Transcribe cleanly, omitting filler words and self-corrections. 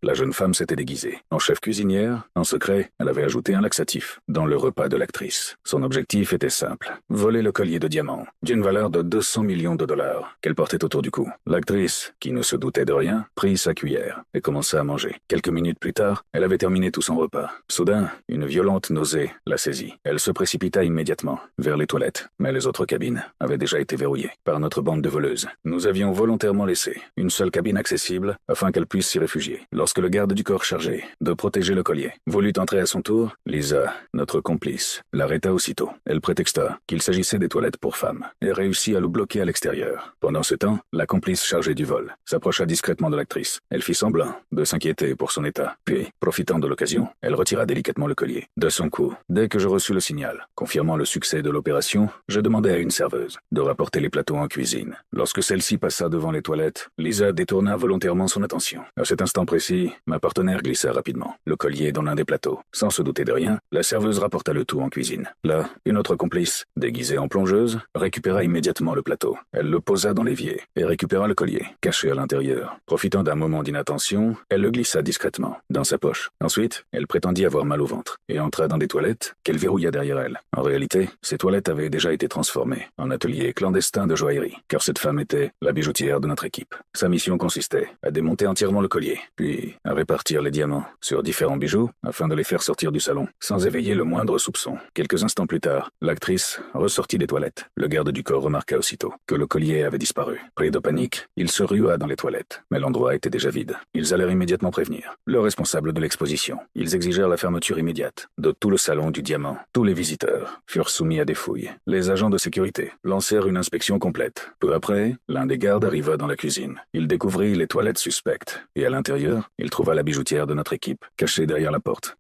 la jeune femme s'était déguisée. En chef cuisinière, en secret, elle avait ajouté un laxatif dans le repas de l'actrice. Son objectif était simple, voler le collier de diamants, d'une valeur de 200 millions de dollars, qu'elle portait autour du cou. L'actrice, qui ne se doutait de rien, prit sa cuillère et commença à manger. Quelques minutes plus tard, elle avait terminé tout son repas. Soudain, une violente nausée la saisit. Elle se précipita immédiatement vers les toilettes, mais les autres cabines avaient déjà été verrouillées par notre bande de voleuses. Nous avions volontairement laissé une seule cabine accessible afin qu'elle puisse s'y réfugier. Lorsque le garde du corps chargé de protéger le collier voulut entrer à son tour, Lisa, notre complice, l'arrêta aussitôt. Elle prétexta qu'il s'agissait des toilettes pour femmes et réussit à le bloquer à l'extérieur. Pendant ce temps, la complice chargée du vol s'approcha discrètement de l'actrice. Elle fit semblant de s'inquiéter pour son état. Puis, profitant de l'occasion, elle retira délicatement le collier de son cou. Dès que je reçus le signal confirmant le succès de l'opération, je demandai à une serveuse de rapporter les plateaux en cuisine. Lorsque celle-ci passa devant les toilettes, Lisa détourna volontairement son attention. À cet instant précis, ma partenaire glissa rapidement le collier dans l'un des plateaux. Sans se douter de rien, la serveuse rapporta le tout en cuisine. Là, une autre complice, déguisée en plongeuse, récupéra immédiatement le plateau. Elle le posa dans l'évier et récupéra le collier, caché à l'intérieur. Profitant d'un moment d'inattention, elle le glissa discrètement dans sa poche. Ensuite, elle prétendit avoir mal au ventre et entra dans des toilettes qu'elle verrouilla derrière elle. En réalité, ces toilettes avaient déjà été transformées en atelier clandestin de joaillerie, car cette femme était la bijoutière de notre équipe. Sa mission consistait à démonter entièrement le collier, puis à répartir les diamants sur différents bijoux afin de les faire sortir du salon, sans éveiller le moindre soupçon. Quelques instants plus tard, l'actrice ressortit des toilettes. Le garde du corps remarqua aussitôt que le collier avait disparu. Pris de panique, il se rua dans les toilettes, mais l'endroit était déjà vide. Ils allèrent immédiatement prévenir le responsable de l'exposition. Ils exigèrent la fermeture immédiate de tout le salon du diamant. Tous les visiteurs furent soumis à des fouilles. Les agents de sécurité lancèrent une inspection complète. Peu après, l'un des gardes arriva dans la cuisine. Il découvrit les toilettes suspectes, et à l'intérieur, il trouva la bijoutière de notre équipe, cachée derrière la porte.